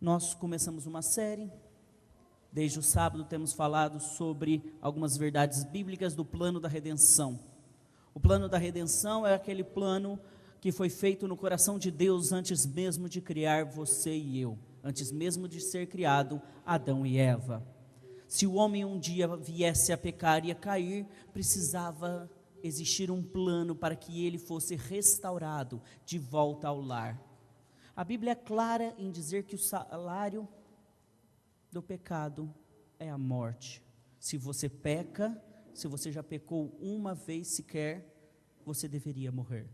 Nós começamos uma série, desde o sábado temos falado sobre algumas verdades bíblicas do plano da redenção. O plano da redenção é aquele plano que foi feito no coração de Deus antes mesmo de criar você e eu, antes mesmo de ser criado Adão e Eva. Se o homem um dia viesse a pecar e a cair, precisava existir um plano para que ele fosse restaurado de volta ao lar. A Bíblia é clara em dizer que o salário do pecado é a morte. Se você peca, se você já pecou uma vez sequer, você deveria morrer.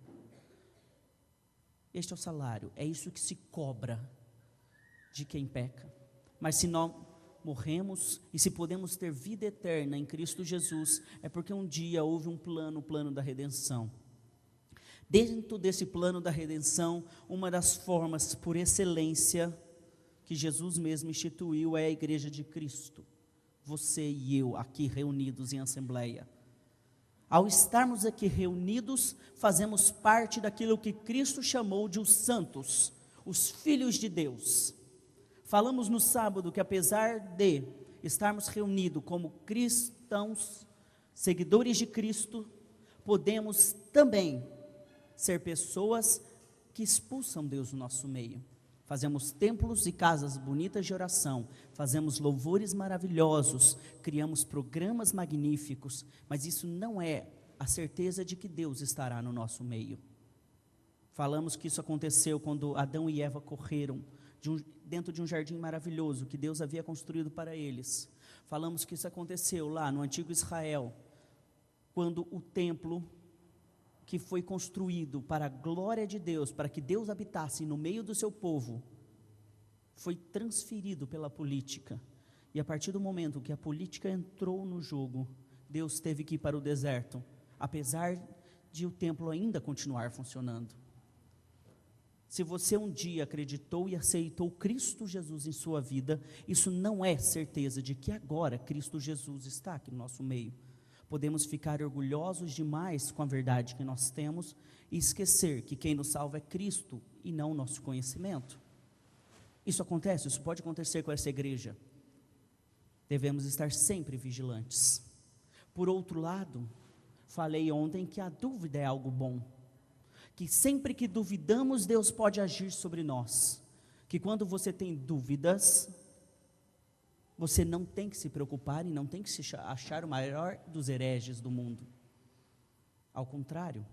Este é o salário, é isso que se cobra de quem peca. Mas se nós morremos e se podemos ter vida eterna em Cristo Jesus, é porque um dia houve um plano, o plano da redenção. Dentro desse plano da redenção, uma das formas por excelência que Jesus mesmo instituiu é a igreja de Cristo. Você e eu aqui reunidos em assembleia. Ao estarmos aqui reunidos, fazemos parte daquilo que Cristo chamou de os santos, os filhos de Deus. Falamos no sábado que apesar de estarmos reunidos como cristãos, seguidores de Cristo, podemos também ser pessoas que expulsam Deus do nosso meio. Fazemos templos e casas bonitas de oração, fazemos louvores maravilhosos, criamos programas magníficos, mas isso não é a certeza de que Deus estará no nosso meio. Falamos que isso aconteceu quando Adão e Eva correram dentro de um jardim maravilhoso que Deus havia construído para eles. Falamos que isso aconteceu lá no antigo Israel, quando o templo que foi construído para a glória de Deus, para que Deus habitasse no meio do seu povo, foi transferido pela política. E a partir do momento que a política entrou no jogo, Deus teve que ir para o deserto, apesar de o templo ainda continuar funcionando. Se você um dia acreditou e aceitou Cristo Jesus em sua vida, isso não é certeza de que agora Cristo Jesus está aqui no nosso meio. Podemos ficar orgulhosos demais com a verdade que nós temos e esquecer que quem nos salva é Cristo e não o nosso conhecimento. Isso acontece, isso pode acontecer com essa igreja. Devemos estar sempre vigilantes. Por outro lado, falei ontem que a dúvida é algo bom. Que sempre que duvidamos, Deus pode agir sobre nós. Que quando você tem dúvidas, você não tem que se preocupar e não tem que se achar o maior dos hereges do mundo. Ao contrário,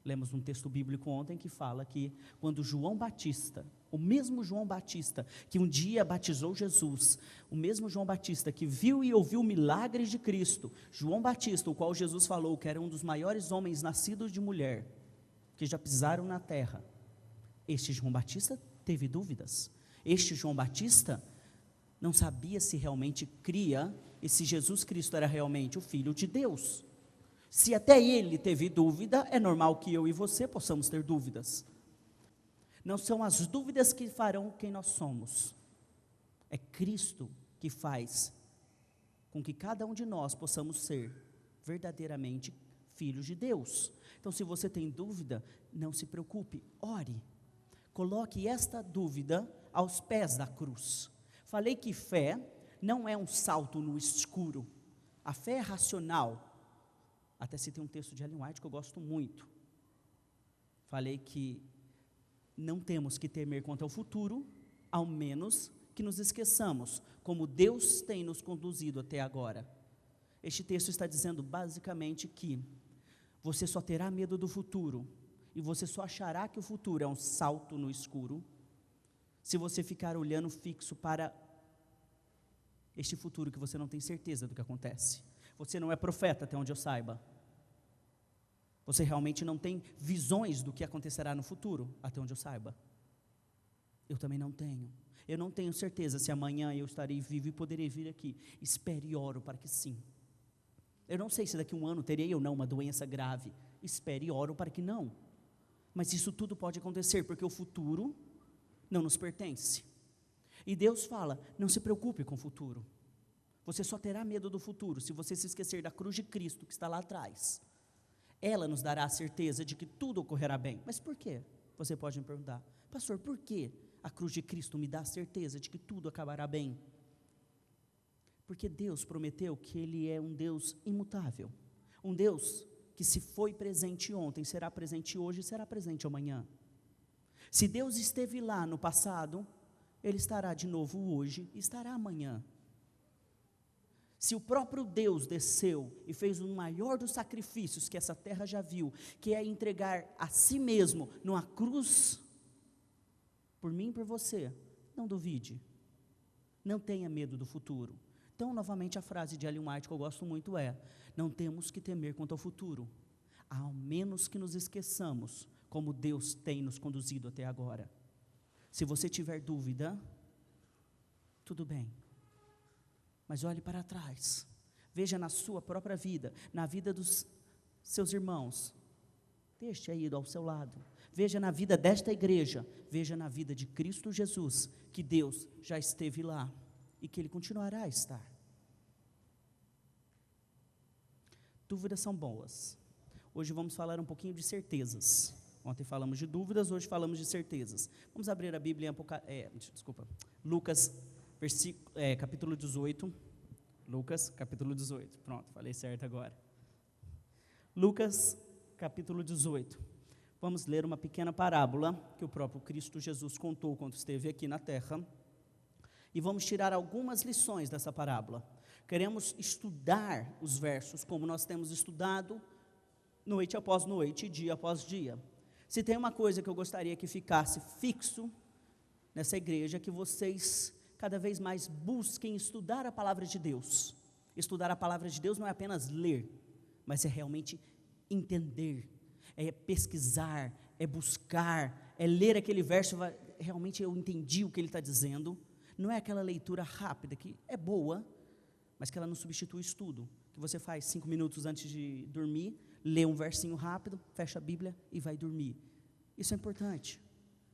lemos um texto bíblico ontem que fala que quando João Batista, o mesmo João Batista que um dia batizou Jesus, o mesmo João Batista que viu e ouviu milagres de Cristo, João Batista, o qual Jesus falou que era um dos maiores homens nascidos de mulher, que já pisaram na terra, este João Batista teve dúvidas. Este João Batista não sabia se realmente cria e se Jesus Cristo era realmente o Filho de Deus. Se até ele teve dúvida, é normal que eu e você possamos ter dúvidas. Não são as dúvidas que farão quem nós somos. É Cristo que faz com que cada um de nós possamos ser verdadeiramente filhos de Deus. Então, se você tem dúvida, não se preocupe, ore. Coloque esta dúvida aos pés da cruz. Falei que fé não é um salto no escuro. A fé é racional. Até citei um texto de Ellen White que eu gosto muito. Falei que não temos que temer quanto ao futuro, ao menos que nos esqueçamos como Deus tem nos conduzido até agora. Este texto está dizendo basicamente que você só terá medo do futuro e você só achará que o futuro é um salto no escuro se você ficar olhando fixo para este futuro que você não tem certeza do que acontece. Você não é profeta, até onde eu saiba. Você realmente não tem visões do que acontecerá no futuro, até onde eu saiba. Eu também não tenho. Eu não tenho certeza se amanhã eu estarei vivo e poderei vir aqui. Espere e oro para que sim. Eu não sei se daqui a um ano terei ou não uma doença grave. Espere e oro para que não. Mas isso tudo pode acontecer, porque o futuro não nos pertence. E Deus fala, não se preocupe com o futuro. Você só terá medo do futuro se você se esquecer da cruz de Cristo que está lá atrás. Ela nos dará a certeza de que tudo ocorrerá bem. Mas por quê? Você pode me perguntar, pastor, por quê A cruz de Cristo me dá a certeza de que tudo acabará bem. Porque Deus prometeu que Ele é um Deus imutável. Um Deus que se foi presente ontem, será presente hoje e será presente amanhã. Se Deus esteve lá no passado, Ele estará de novo hoje e estará amanhã. Se o próprio Deus desceu e fez o maior dos sacrifícios que essa terra já viu, que é entregar a si mesmo numa cruz, por mim e por você, não duvide, não tenha medo do futuro. Então, novamente, a frase de Ellen White que eu gosto muito é: não temos que temer quanto ao futuro, ao menos que nos esqueçamos como Deus tem nos conduzido até agora. Se você tiver dúvida, tudo bem, mas olhe para trás, veja na sua própria vida, na vida dos seus irmãos, deixe aí ao seu lado, veja na vida desta igreja, veja na vida de Cristo Jesus, que Deus já esteve lá e que Ele continuará a estar. Dúvidas são boas. Hoje vamos falar um pouquinho de certezas. Ontem falamos de dúvidas, hoje falamos de certezas. Vamos abrir a Bíblia em Lucas, capítulo 18. Lucas, capítulo 18. Pronto, falei certo agora. Lucas, capítulo 18. Vamos ler uma pequena parábola que o próprio Cristo Jesus contou quando esteve aqui na terra. E vamos tirar algumas lições dessa parábola. Queremos estudar os versos como nós temos estudado noite após noite, dia após dia. Se tem uma coisa que eu gostaria que ficasse fixo nessa igreja, que vocês cada vez mais busquem estudar a palavra de Deus. Estudar a palavra de Deus não é apenas ler, mas é realmente entender, é pesquisar, é buscar, é ler aquele verso, realmente eu entendi o que ele está dizendo. Não é aquela leitura rápida, que é boa, mas que ela não substitui o estudo, que você faz 5 minutos antes de dormir, lê um versinho rápido, fecha a Bíblia e vai dormir. Isso é importante,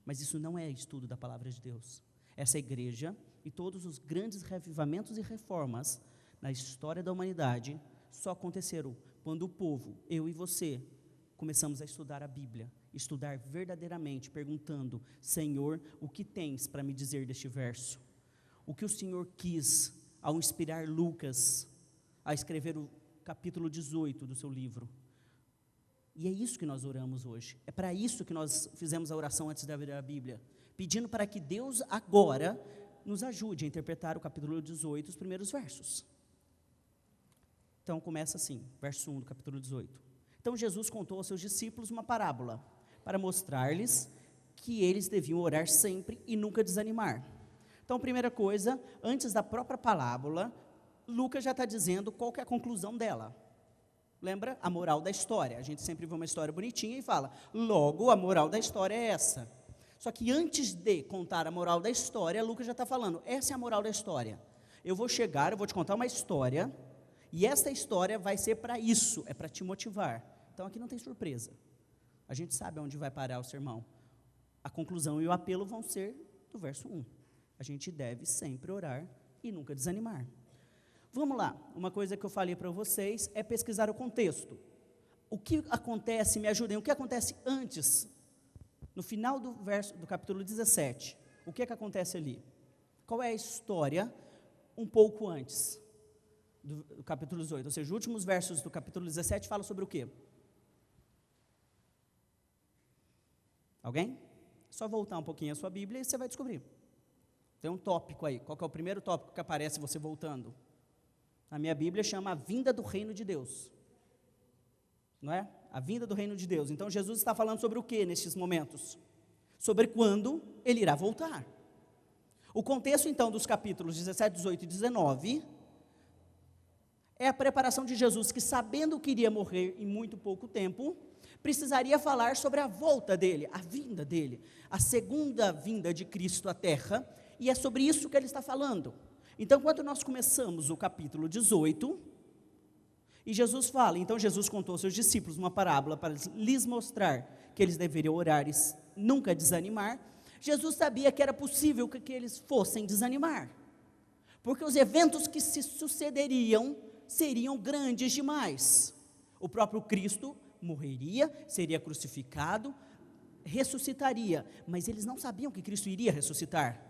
mas isso não é estudo da palavra de Deus. Essa igreja e todos os grandes revivamentos e reformas na história da humanidade só aconteceram quando o povo, eu e você, começamos a estudar a Bíblia, estudar verdadeiramente, perguntando: Senhor, o que tens para me dizer deste verso? O que o Senhor quis ao inspirar Lucas a escrever o capítulo 18 do seu livro? E é isso que nós oramos hoje, é para isso que nós fizemos a oração antes de abrir a Bíblia, pedindo para que Deus agora nos ajude a interpretar o capítulo 18, os primeiros versos. Então começa assim, verso 1 do capítulo 18. Então Jesus contou aos seus discípulos uma parábola, para mostrar-lhes que eles deviam orar sempre e nunca desanimar. Então, primeira coisa, antes da própria parábola, Lucas já está dizendo qual que é a conclusão dela. Lembra? A moral da história. A gente sempre vê uma história bonitinha e fala, logo a moral da história é essa. Só que antes de contar a moral da história, Lucas já está falando, essa é a moral da história. Eu vou te contar uma história, e esta história vai ser para isso, é para te motivar. Então aqui não tem surpresa. A gente sabe onde vai parar o sermão. A conclusão e o apelo vão ser do verso 1. A gente deve sempre orar e nunca desanimar. Vamos lá, uma coisa que eu falei para vocês é pesquisar o contexto. O que acontece, me ajudem, o que acontece antes, no final do capítulo 17, o que acontece ali? Qual é a história um pouco antes do capítulo 18? Ou seja, os últimos versos do capítulo 17 falam sobre o quê? Alguém? É só voltar um pouquinho a sua Bíblia e você vai descobrir. Tem um tópico aí. Qual que é o primeiro tópico que aparece você voltando? Na minha Bíblia chama a vinda do reino de Deus. Não é? A vinda do reino de Deus. Então Jesus está falando sobre o que nestes momentos? Sobre quando Ele irá voltar. O contexto então dos capítulos 17, 18 e 19 é a preparação de Jesus, que sabendo que iria morrer em muito pouco tempo, precisaria falar sobre a volta dele, a vinda dele, a segunda vinda de Cristo à terra, e é sobre isso que ele está falando. Então, quando nós começamos o capítulo 18, e Jesus fala, então Jesus contou aos seus discípulos uma parábola para lhes mostrar que eles deveriam orar e nunca desanimar. Jesus sabia que era possível que eles fossem desanimar, porque os eventos que se sucederiam seriam grandes demais. O próprio Cristo morreria, seria crucificado, ressuscitaria, mas eles não sabiam que Cristo iria ressuscitar.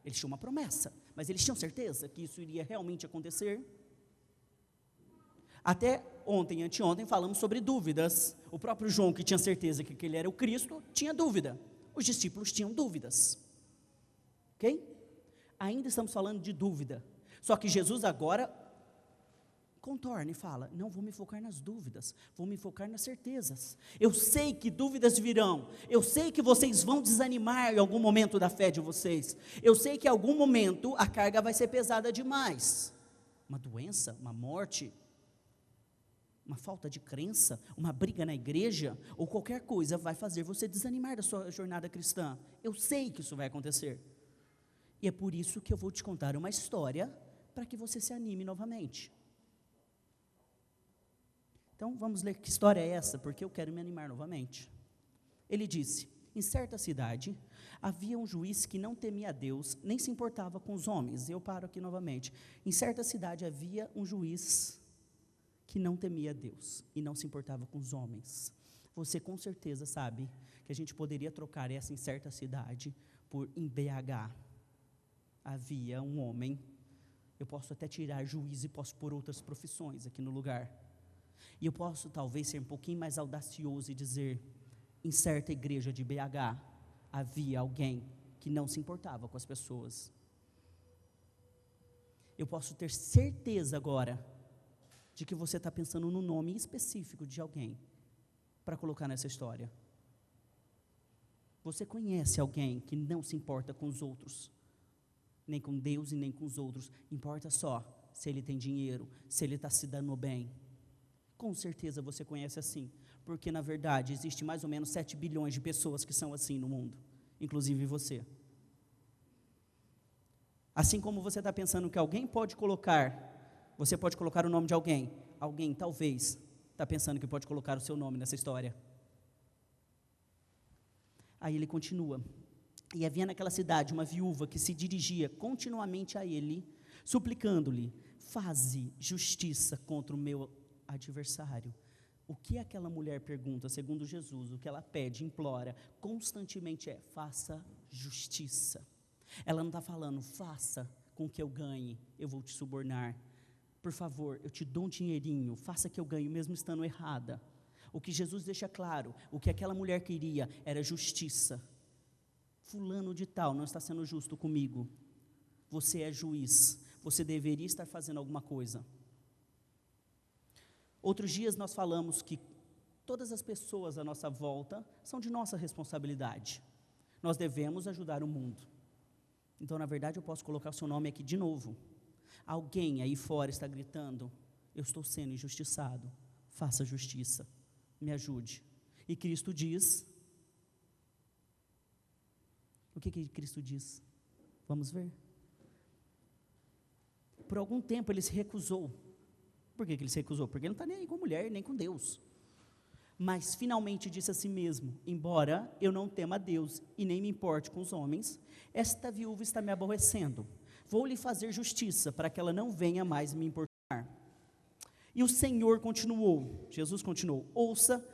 Eles tinham uma promessa, mas eles tinham certeza que isso iria realmente acontecer? Até ontem, anteontem, falamos sobre dúvidas. O próprio João, que tinha certeza que ele era o Cristo, tinha dúvida. Os discípulos tinham dúvidas. Ok? Ainda estamos falando de dúvida. Só que Jesus agora contorna e fala: não vou me focar nas dúvidas, vou me focar nas certezas. Eu sei que dúvidas virão, eu sei que vocês vão desanimar em algum momento da fé de vocês, eu sei que em algum momento a carga vai ser pesada demais. Uma doença, uma morte, uma falta de crença, uma briga na igreja, ou qualquer coisa vai fazer você desanimar da sua jornada cristã. Eu sei que isso vai acontecer. E é por isso que eu vou te contar uma história, para que você se anime novamente. Então, vamos ler que história é essa, porque eu quero me animar novamente. Ele disse: em certa cidade, havia um juiz que não temia a Deus, nem se importava com os homens. Eu paro aqui novamente. Em certa cidade havia um juiz que não temia a Deus, e não se importava com os homens. Você com certeza sabe, que a gente poderia trocar essa em certa cidade, por em BH. Havia um homem, eu posso até tirar juiz e posso pôr outras profissões aqui no lugar. E eu posso talvez ser um pouquinho mais audacioso e dizer: em certa igreja de BH, havia alguém que não se importava com as pessoas. Eu posso ter certeza agora, de que você está pensando no nome específico de alguém, para colocar nessa história. Você conhece alguém que não se importa com os outros, nem com Deus e nem com os outros, importa só se ele tem dinheiro, se ele está se dando bem. Com certeza você conhece assim, porque na verdade existe mais ou menos 7 bilhões de pessoas que são assim no mundo, inclusive você. Assim como você está pensando que alguém pode colocar, você pode colocar o nome de alguém, alguém talvez está pensando que pode colocar o seu nome nessa história. Aí ele continua: e havia naquela cidade uma viúva que se dirigia continuamente a ele, suplicando-lhe: faze justiça contra o meu adversário. O que aquela mulher pergunta, segundo Jesus, o que ela pede, implora, constantemente é: faça justiça. Ela não está falando: faça com que eu ganhe, eu vou te subornar. Por favor, eu te dou um dinheirinho, faça que eu ganhe, mesmo estando errada. O que Jesus deixa claro, o que aquela mulher queria, era justiça. Fulano de tal não está sendo justo comigo. Você é juiz, você deveria estar fazendo alguma coisa. Outros dias nós falamos que todas as pessoas à nossa volta são de nossa responsabilidade. Nós devemos ajudar o mundo. Então, na verdade, eu posso colocar o seu nome aqui de novo. Alguém aí fora está gritando: eu estou sendo injustiçado, faça justiça, me ajude. E Cristo diz, o que Cristo diz? Vamos ver. Por algum tempo ele se recusou. Por que ele se recusou? Porque ele não está nem aí com mulher, nem com Deus. Mas finalmente disse a si mesmo: embora eu não tema a Deus e nem me importe com os homens, esta viúva está me aborrecendo. Vou lhe fazer justiça, para que ela não venha mais me importunar. E o Senhor continuou, Jesus continuou: ouça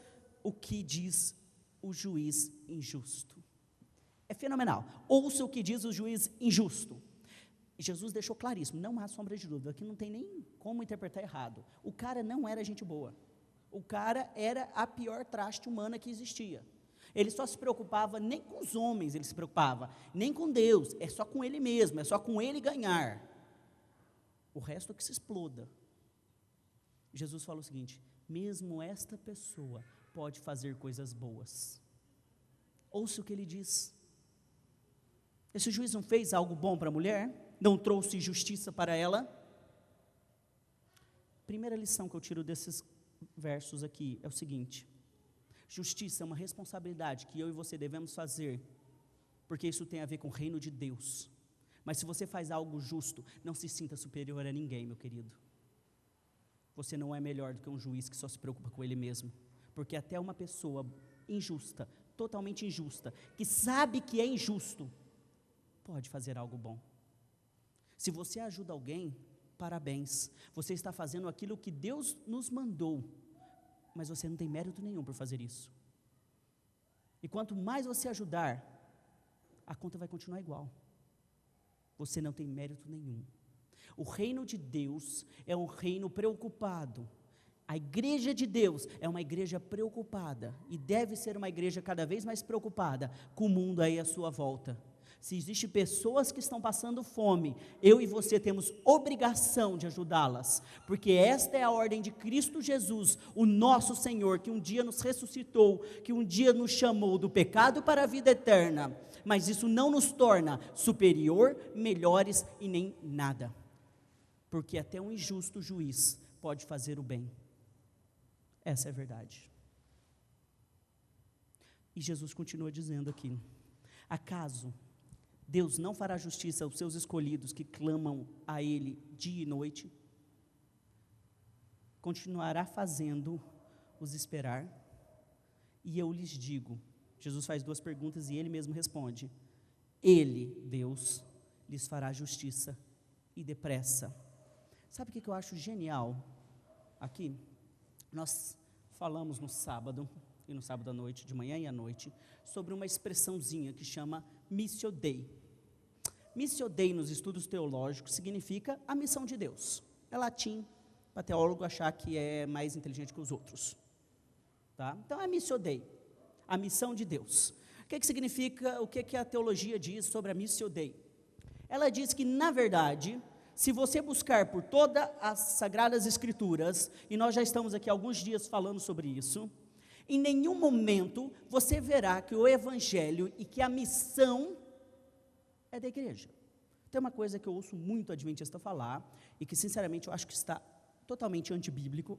o que diz o juiz injusto. É fenomenal. Ouça o que diz o juiz injusto. Jesus deixou claríssimo, não há sombra de dúvida, aqui não tem nem como interpretar errado. O cara não era gente boa. O cara era a pior traste humana que existia. Ele só se preocupava, nem com os homens ele se preocupava, nem com Deus, é só com ele mesmo, é só com ele ganhar. O resto é que se exploda. Jesus fala o seguinte: mesmo esta pessoa pode fazer coisas boas. Ouça o que ele diz. Esse juiz não fez algo bom para a mulher? Não trouxe justiça para ela? Primeira lição que eu tiro desses versos aqui é o seguinte: justiça é uma responsabilidade que eu e você devemos fazer, porque isso tem a ver com o reino de Deus. Mas se você faz algo justo, não se sinta superior a ninguém, meu querido. Você não é melhor do que um juiz que só se preocupa com ele mesmo, porque até uma pessoa injusta, totalmente injusta, que sabe que é injusto, pode fazer algo bom. Se você ajuda alguém, parabéns, você está fazendo aquilo que Deus nos mandou, mas você não tem mérito nenhum por fazer isso. E quanto mais você ajudar, a conta vai continuar igual. Você não tem mérito nenhum. O reino de Deus é um reino preocupado. A igreja de Deus é uma igreja preocupada, e deve ser uma igreja cada vez mais preocupada com o mundo aí à sua volta. Se existem pessoas que estão passando fome, eu e você temos obrigação de ajudá-las, porque esta é a ordem de Cristo Jesus, o nosso Senhor, que um dia nos ressuscitou, que um dia nos chamou do pecado para a vida eterna, mas isso não nos torna superior, melhores e nem nada, porque até um injusto juiz pode fazer o bem. Essa é a verdade. E Jesus continua dizendo aqui: acaso Deus não fará justiça aos seus escolhidos que clamam a Ele dia e noite? Continuará fazendo-os esperar? E eu lhes digo, Jesus faz duas perguntas e Ele mesmo responde: Ele, Deus, lhes fará justiça e depressa. Sabe o que eu acho genial aqui? Nós falamos no sábado, e no sábado à noite, de manhã e à noite, sobre uma expressãozinha que chama Missio Dei. Missio Dei nos estudos teológicos significa a missão de Deus. É latim, para teólogo achar que é mais inteligente que os outros. Tá? Então é Missio Dei, a missão de Deus. O que significa, o que a teologia diz sobre a Missio Dei? Ela diz que, na verdade, se você buscar por todas as Sagradas Escrituras, e nós já estamos aqui alguns dias falando sobre isso, em nenhum momento você verá que o Evangelho e que a missão é da igreja. Tem uma coisa que eu ouço muito adventista falar, e que sinceramente eu acho que está totalmente antibíblico,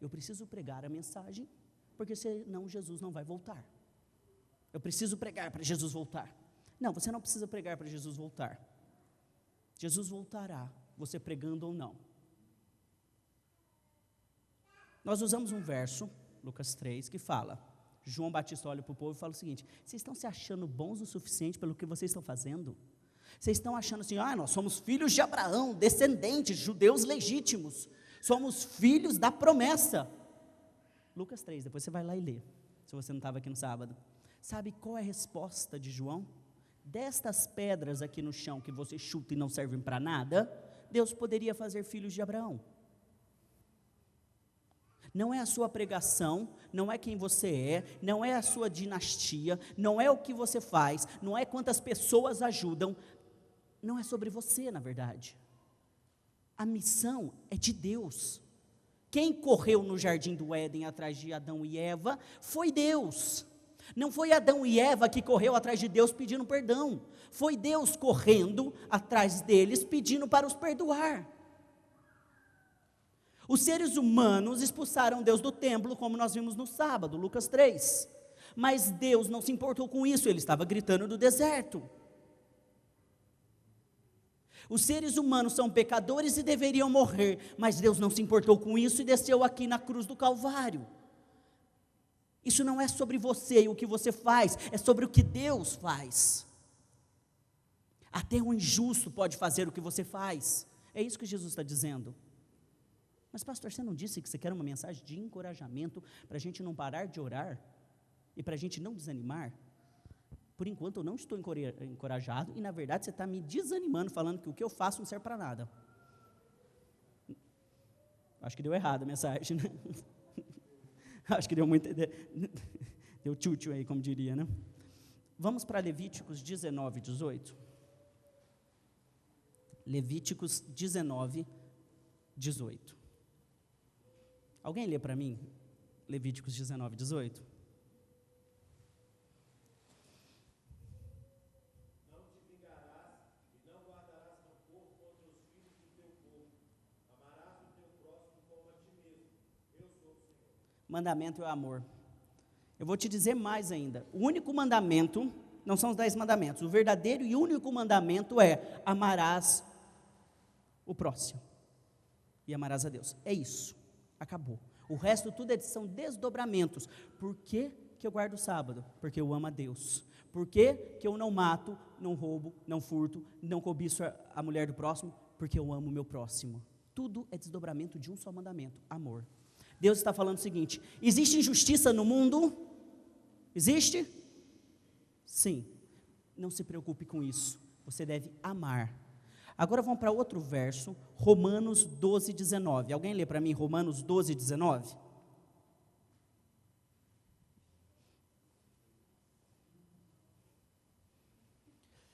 eu preciso pregar a mensagem, porque senão Jesus não vai voltar. Eu preciso pregar para Jesus voltar. Não, você não precisa pregar para Jesus voltar. Jesus voltará, você pregando ou não. Nós usamos um verso, Lucas 3, que fala, João Batista olha para o povo e fala o seguinte: vocês estão se achando bons o suficiente pelo que vocês estão fazendo? Vocês estão achando assim, nós somos filhos de Abraão, descendentes, judeus legítimos, somos filhos da promessa. Lucas 3, depois você vai lá e lê, se você não estava aqui no sábado. Sabe qual é a resposta de João? Destas pedras aqui no chão que você chuta e não servem para nada, Deus poderia fazer filhos de Abraão. Não é a sua pregação, não é quem você é, não é a sua dinastia, não é o que você faz, não é quantas pessoas ajudam, não é sobre você, na verdade. A missão é de Deus. Quem correu no jardim do Éden atrás de Adão e Eva foi Deus. Não foi Adão e Eva que correu atrás de Deus pedindo perdão, foi Deus correndo atrás deles pedindo para os perdoar. Os seres humanos expulsaram Deus do templo, como nós vimos no sábado, Lucas 3, mas Deus não se importou com isso, Ele estava gritando no deserto. Os seres humanos são pecadores e deveriam morrer, mas Deus não se importou com isso e desceu aqui na cruz do Calvário. Isso não é sobre você e o que você faz, é sobre o que Deus faz. Até o injusto pode fazer o que você faz, é isso que Jesus está dizendo. Mas pastor, você não disse que você quer uma mensagem de encorajamento, para a gente não parar de orar, e para a gente não desanimar? Por enquanto eu não estou encorajado, e na verdade você está me desanimando, falando que o que eu faço não serve para nada. Acho que deu errado a mensagem, né? Acho que deu muito, deu tchutchu aí, como diria, né? Vamos para Levíticos 19, 18. Levíticos 19, 18. Alguém lê para mim Levíticos 19, 18? Não te vingarás e não guardarás rancor contra os filhos do teu povo. Amarás o teu próximo como a ti mesmo. Eu sou o Senhor. Mandamento é o amor. Eu vou te dizer mais ainda. O único mandamento, não são os 10 mandamentos, o verdadeiro e único mandamento é: amarás o próximo e amarás a Deus. É isso, acabou. O resto tudo são desdobramentos. Por que eu guardo o sábado? Porque eu amo a Deus. Por que eu não mato, não roubo, não furto, não cobiço a mulher do próximo? Porque eu amo o meu próximo. Tudo é desdobramento de um só mandamento: amor. Deus está falando o seguinte: existe injustiça no mundo? Existe? Sim, não se preocupe com isso, você deve amar. Agora vamos para outro verso, Romanos 12, 19. Alguém lê para mim Romanos 12, 19?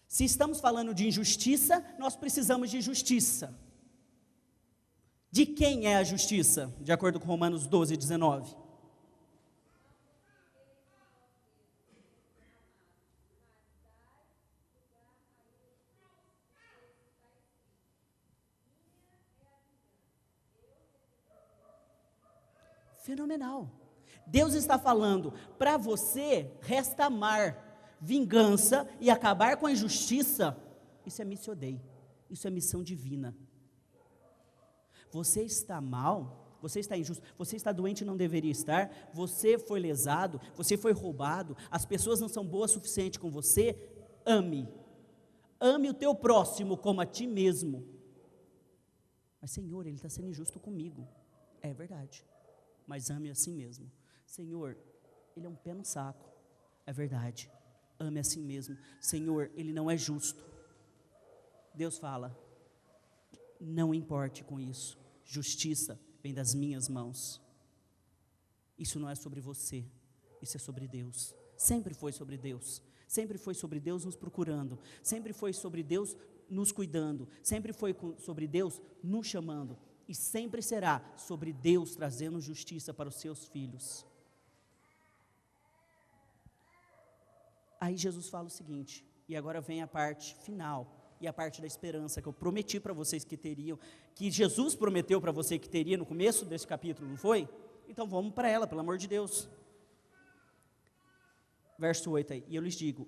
Se estamos falando de injustiça, nós precisamos de justiça. De quem é a justiça? De acordo com Romanos 12, 19. Fenomenal. Deus está falando, para você resta amar, vingança e acabar com a injustiça. Isso é missio Dei, isso é missão divina. Você está mal, você está injusto, você está doente e não deveria estar, você foi lesado, você foi roubado, as pessoas não são boas o suficiente com você, ame o teu próximo como a ti mesmo. Mas Senhor, ele está sendo injusto comigo, é verdade, mas ame assim mesmo. Senhor, ele é um pé no saco, é verdade, ame assim mesmo. Senhor, ele não é justo. Deus fala, não importe com isso, justiça vem das minhas mãos. Isso não é sobre você, isso é sobre Deus, sempre foi sobre Deus, sempre foi sobre Deus nos procurando, sempre foi sobre Deus nos cuidando, sempre foi sobre Deus nos chamando, e sempre será sobre Deus trazendo justiça para os seus filhos. Aí Jesus fala o seguinte, e agora vem a parte final, e a parte da esperança que eu prometi para vocês que teriam, que Jesus prometeu para você que teria no começo desse capítulo, não foi? Então vamos para ela, pelo amor de Deus. Verso 8 aí, e eu lhes digo,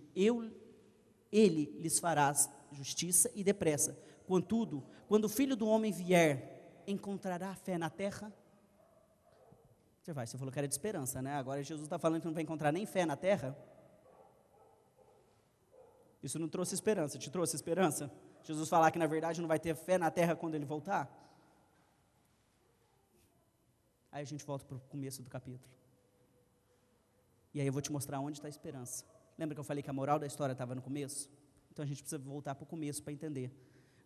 ele lhes fará justiça e depressa. Contudo, quando o Filho do Homem vier, encontrará fé na terra? Você falou que era de esperança, né? Agora Jesus está falando que não vai encontrar nem fé na terra. Isso não trouxe esperança, te trouxe esperança? Jesus falar que na verdade não vai ter fé na terra quando ele voltar? Aí a gente volta para o começo do capítulo. E aí eu vou te mostrar onde está a esperança. Lembra que eu falei que a moral da história estava no começo? Então a gente precisa voltar para o começo para entender.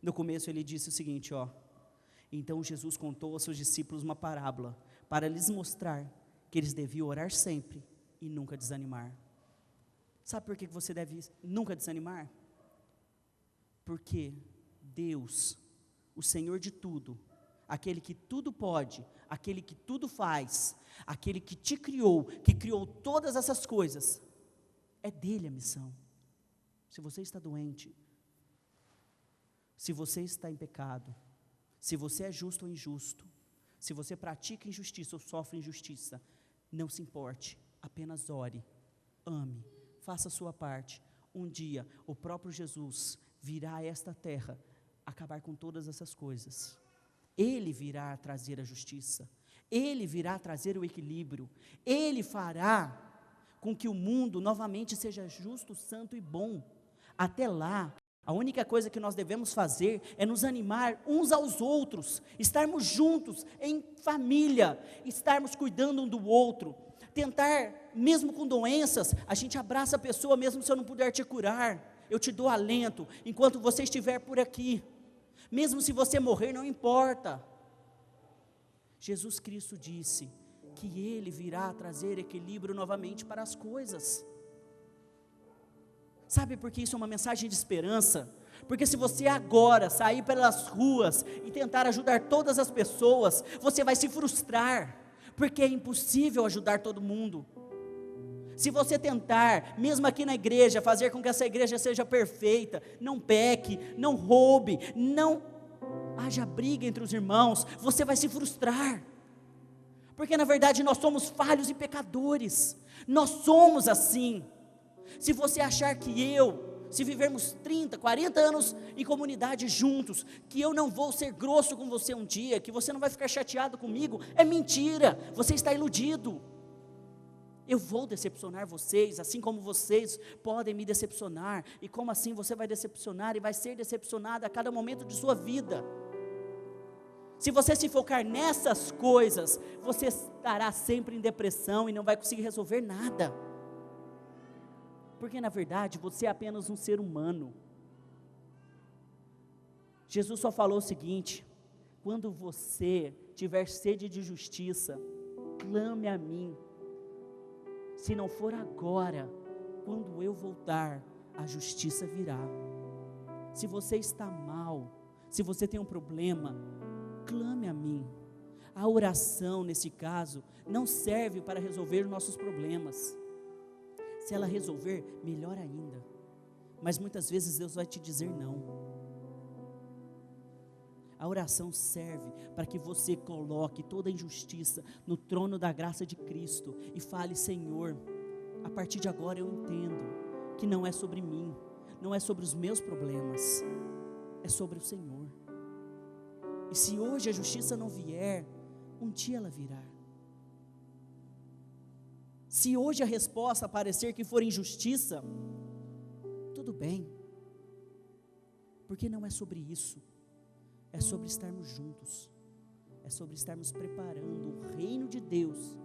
No começo ele disse o seguinte, ó. Então Jesus contou aos seus discípulos uma parábola, para lhes mostrar que eles deviam orar sempre e nunca desanimar. Sabe por que você deve nunca desanimar? Porque Deus, o Senhor de tudo, aquele que tudo pode, aquele que tudo faz, aquele que te criou, que criou todas essas coisas, é dele a missão. Se você está doente, se você está em pecado, se você é justo ou injusto, se você pratica injustiça ou sofre injustiça, não se importe, apenas ore, ame, faça a sua parte. Um dia, o próprio Jesus virá a esta terra, acabar com todas essas coisas. Ele virá trazer a justiça, Ele virá trazer o equilíbrio, Ele fará com que o mundo novamente seja justo, santo e bom. Até lá, a única coisa que nós devemos fazer é nos animar uns aos outros, estarmos juntos em família, estarmos cuidando um do outro, tentar, mesmo com doenças, a gente abraça a pessoa, mesmo se eu não puder te curar, eu te dou alento, enquanto você estiver por aqui, mesmo se você morrer, não importa. Jesus Cristo disse que Ele virá trazer equilíbrio novamente para as coisas. Sabe por que isso é uma mensagem de esperança? Porque se você agora sair pelas ruas e tentar ajudar todas as pessoas, você vai se frustrar, porque é impossível ajudar todo mundo. Se você tentar, mesmo aqui na igreja, fazer com que essa igreja seja perfeita, não peque, não roube, não haja briga entre os irmãos, você vai se frustrar, porque na verdade nós somos falhos e pecadores, nós somos assim. Se você achar que se vivermos 30, 40 anos em comunidade juntos, que eu não vou ser grosso com você um dia, que você não vai ficar chateado comigo, é mentira, você está iludido. Eu vou decepcionar vocês, assim como vocês podem me decepcionar, e como assim você vai decepcionar e vai ser decepcionado a cada momento de sua vida. Se você se focar nessas coisas, você estará sempre em depressão e não vai conseguir resolver nada. porque na verdade você é apenas um ser humano. Jesus só falou o seguinte: quando você tiver sede de justiça, clame a mim. Se não for agora, quando eu voltar, a justiça virá. Se você está mal, se você tem um problema, clame a mim. A oração, nesse caso, não serve para resolver nossos problemas. Se ela resolver, melhor ainda. Mas muitas vezes Deus vai te dizer não. A oração serve para que você coloque toda a injustiça no trono da graça de Cristo e fale: Senhor, a partir de agora eu entendo que não é sobre mim, não é sobre os meus problemas, é sobre o Senhor. E se hoje a justiça não vier, um dia ela virá. Se hoje a resposta parecer que for injustiça, tudo bem, porque não é sobre isso, é sobre estarmos juntos, é sobre estarmos preparando o reino de Deus,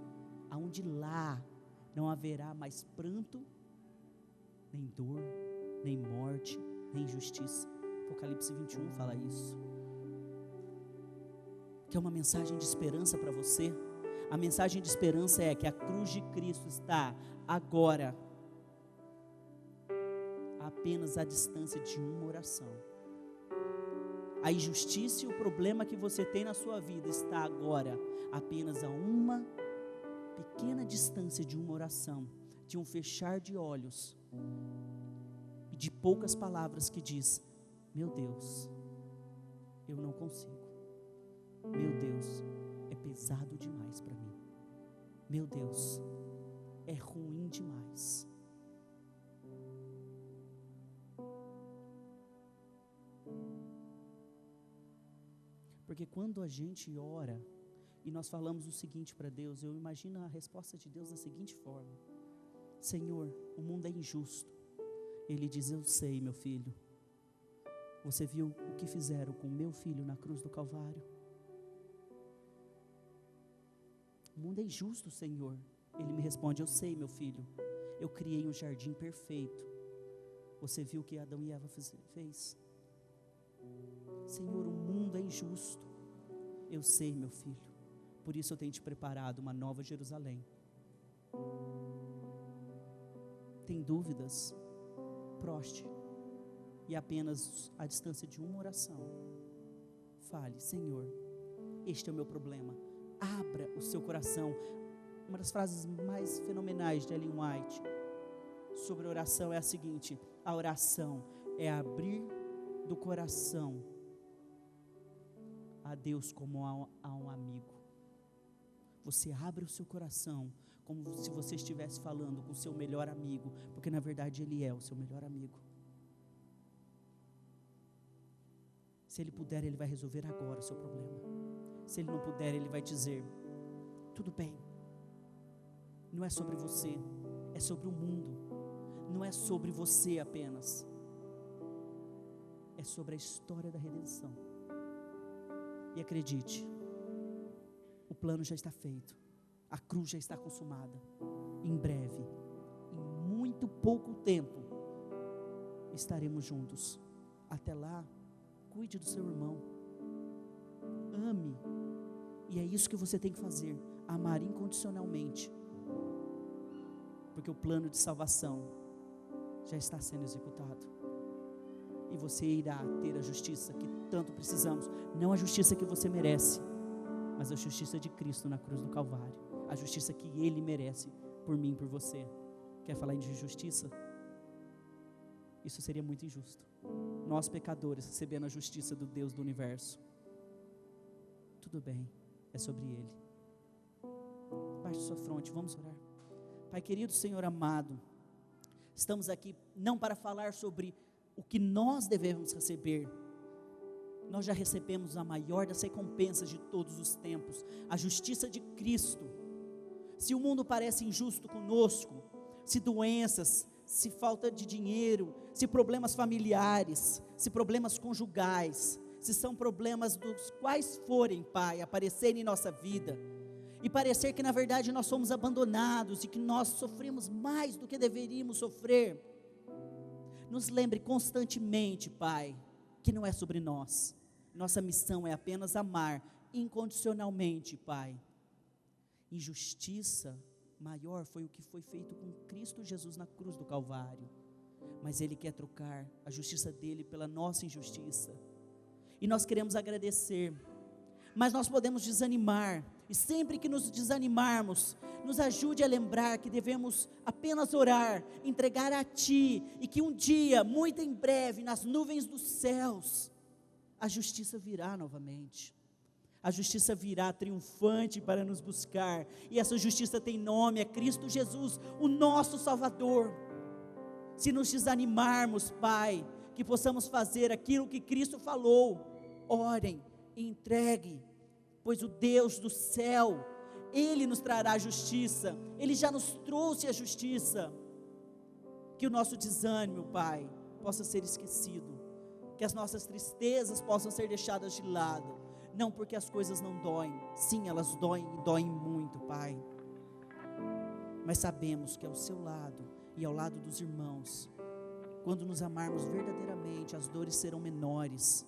aonde lá não haverá mais pranto, nem dor, nem morte, nem injustiça. Apocalipse 21 fala isso. Que é uma mensagem de esperança para você. A mensagem de esperança é que a cruz de Cristo está agora apenas à distância de uma oração. A injustiça e o problema que você tem na sua vida está agora apenas a uma pequena distância de uma oração, de um fechar de olhos e de poucas palavras que diz: meu Deus, eu não consigo. Meu Deus, é pesado demais para mim. Meu Deus, é ruim demais. Porque quando a gente ora e nós falamos o seguinte para Deus, eu imagino a resposta de Deus da seguinte forma: Senhor, o mundo é injusto. Ele diz: eu sei, meu filho. Você viu o que fizeram com meu filho na cruz do Calvário? O mundo é injusto, Senhor. Ele me responde: eu sei, meu filho. Eu criei um jardim perfeito. Você viu o que Adão e Eva fez? Senhor, o mundo é injusto. Eu sei, meu filho. Por isso eu tenho te preparado uma nova Jerusalém. Tem dúvidas? Proste. E apenas à distância de uma oração, fale: Senhor, este é o meu problema. Abra o seu coração. Uma das frases mais fenomenais de Ellen White sobre oração é a seguinte: a oração é abrir do coração a Deus como a um amigo. Você abre o seu coração como se você estivesse falando com o seu melhor amigo, porque na verdade Ele é o seu melhor amigo. Se Ele puder, Ele vai resolver agora o seu problema. Se Ele não puder, Ele vai dizer: tudo bem, não é sobre você, é sobre o mundo, não é sobre você apenas, é sobre a história da redenção. E acredite, o plano já está feito, a cruz já está consumada. Em breve, em muito pouco tempo, estaremos juntos. Até lá, cuide do seu irmão, ame, e é isso que você tem que fazer: amar incondicionalmente, porque o plano de salvação já está sendo executado, e você irá ter a justiça que tanto precisamos, não a justiça que você merece, mas a justiça de Cristo na cruz do Calvário, a justiça que Ele merece por mim e por você. Quer falar de justiça? Isso seria muito injusto. Nós pecadores recebendo a justiça do Deus do universo. Tudo bem, é sobre Ele. Baixe sua fronte, vamos orar. Pai querido, Senhor amado, estamos aqui não para falar sobre o que nós devemos receber. Nós já recebemos a maior das recompensas de todos os tempos, a justiça de Cristo. Se o mundo parece injusto conosco, se doenças, se falta de dinheiro, se problemas familiares, se problemas conjugais, se são problemas dos quais forem, Pai, aparecerem em nossa vida, e parecer que na verdade nós somos abandonados e que nós sofremos mais do que deveríamos sofrer, Nos lembre constantemente, Pai, que não é sobre nós. Nossa missão é apenas amar incondicionalmente, Pai. Injustiça maior foi o que foi feito com Cristo Jesus na cruz do Calvário. Mas Ele quer trocar a justiça dele pela nossa injustiça. E nós queremos agradecer. Mas nós podemos desanimar. E sempre que nos desanimarmos, nos ajude a lembrar que devemos apenas orar, entregar a Ti. E que um dia, muito em breve, nas nuvens dos céus, a justiça virá novamente. A justiça virá triunfante para nos buscar. E essa justiça tem nome, é Cristo Jesus, o nosso Salvador. Se nos desanimarmos, Pai, que possamos fazer aquilo que Cristo falou. Orem e entreguem, pois o Deus do céu, Ele nos trará a justiça. Ele já nos trouxe a justiça. Que o nosso desânimo, Pai, possa ser esquecido. Que as nossas tristezas possam ser deixadas de lado. Não porque as coisas não doem, sim, elas doem e doem muito, Pai, mas sabemos que ao seu lado e ao lado dos irmãos, quando nos amarmos verdadeiramente, as dores serão menores,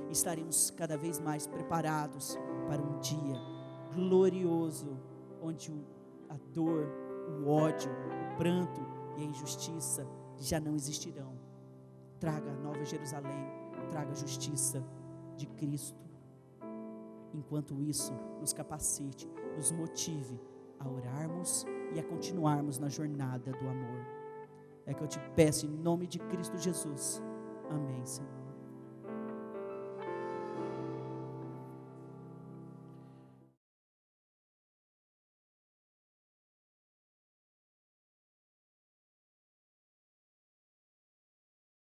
estaremos cada vez mais preparados para um dia glorioso, onde a dor, o ódio, o pranto e a injustiça já não existirão. Traga a Nova Jerusalém, traga a justiça de Cristo. Enquanto isso, nos capacite, nos motive a orarmos e a continuarmos na jornada do amor. É que eu te peço em nome de Cristo Jesus. Amém, Senhor.